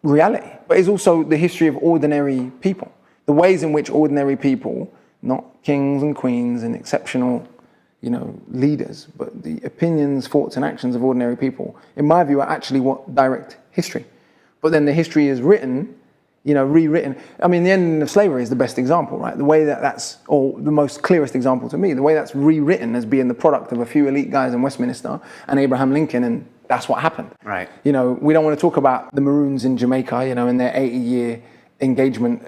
reality, but it's also the history of ordinary people. The ways in which ordinary people, not kings and queens and exceptional, leaders, but the opinions, thoughts, and actions of ordinary people, in my view, are actually what direct history. But then the history is written, rewritten. I mean, the ending of slavery is the best example, right? The way or the most clearest example to me, the way that's rewritten as being the product of a few elite guys in Westminster and Abraham Lincoln, and that's what happened. Right. We don't want to talk about the Maroons in Jamaica, and their 80-year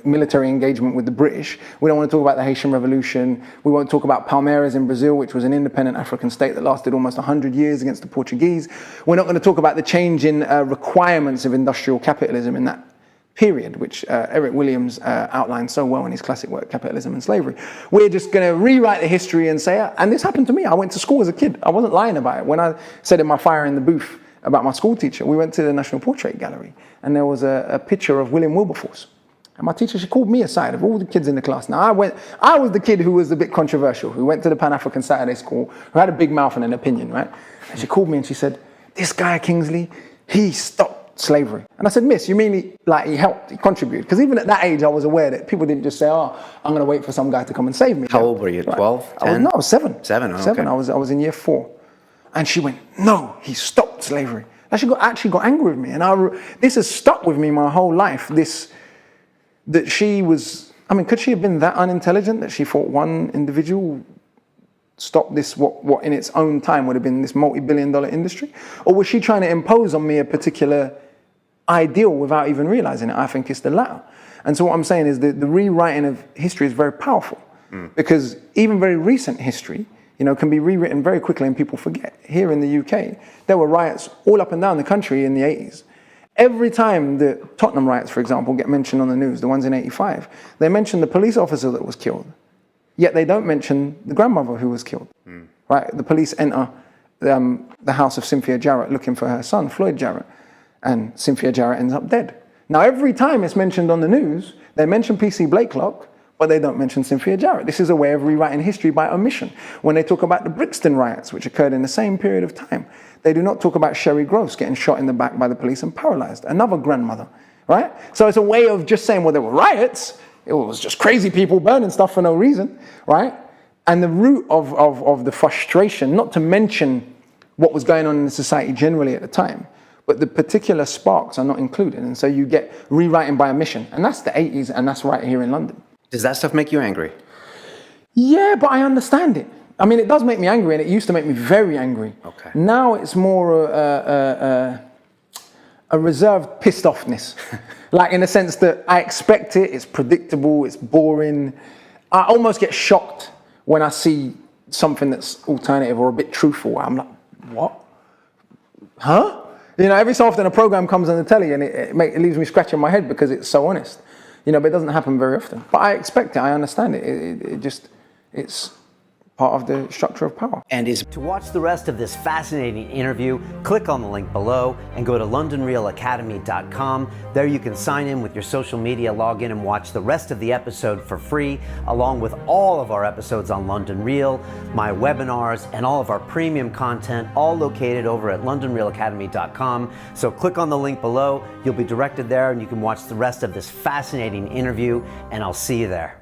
military engagement with the British. We don't want to talk about the Haitian Revolution. We won't talk about Palmeiras in Brazil, which was an independent African state that lasted almost 100 years against the Portuguese. We're not going to talk about the change in requirements of industrial capitalism in that period, which Eric Williams outlined so well in his classic work, Capitalism and Slavery. We're just going to rewrite the history and say, and this happened to me. I went to school as a kid. I wasn't lying about it. When I said in my Fire in the Booth about my school teacher, we went to the National Portrait Gallery, and there was a picture of William Wilberforce. And my teacher, she called me aside of all the kids in the class. Now, I was the kid who was a bit controversial, who went to the Pan-African Saturday School, who had a big mouth and an opinion, right? And she called me and she said, this guy, Kingsley, he stopped slavery. And I said, miss, you mean he helped, he contributed? Because even at that age, I was aware that people didn't just say, I'm going to wait for some guy to come and save me. How old were you, 12, 10? I was 7. 7, okay. 7, I was in year 4. And she went, no, he stopped slavery. And she actually got angry with me. And this has stuck with me my whole life, that she was, could she have been that unintelligent that she thought one individual stopped this, what in its own time would have been this multi-billion-dollar industry? Or was she trying to impose on me a particular ideal without even realizing it? I think it's the latter. And so what I'm saying is that the rewriting of history is very powerful because even very recent history, can be rewritten very quickly and people forget. Here in the UK, there were riots all up and down the country in the 80s. Every time the Tottenham riots, for example, get mentioned on the news, the ones in 85, they mention the police officer that was killed. Yet they don't mention the grandmother who was killed. Right? The police enter the house of Cynthia Jarrett looking for her son, Floyd Jarrett, and Cynthia Jarrett ends up dead. Now, every time it's mentioned on the news, they mention PC Blakelock, but they don't mention Cynthia Jarrett. This is a way of rewriting history by omission. When they talk about the Brixton riots, which occurred in the same period of time, they do not talk about Sherry Gross getting shot in the back by the police and paralyzed, another grandmother, right? So it's a way of just saying, well, there were riots. It was just crazy people burning stuff for no reason, right? And the root of the frustration, not to mention what was going on in the society generally at the time, but the particular sparks are not included. And so you get rewriting by omission. And that's the 80s, and that's right here in London. Does that stuff make you angry? Yeah, but I understand it. It does make me angry, and it used to make me very angry. Okay. Now it's more a reserved pissed offness. Like in the sense that I expect it, it's predictable, it's boring. I almost get shocked when I see something that's alternative or a bit truthful. I'm like, what? Huh? Every so often a program comes on the telly and it leaves me scratching my head because it's so honest. But it doesn't happen very often. But I expect it, I understand it. It's part of the structure of power. To watch the rest of this fascinating interview, click on the link below and go to londonrealacademy.com. There you can sign in with your social media, log in and watch the rest of the episode for free, along with all of our episodes on London Real, my webinars, and all of our premium content, all located over at londonrealacademy.com. So click on the link below, you'll be directed there and you can watch the rest of this fascinating interview, and I'll see you there.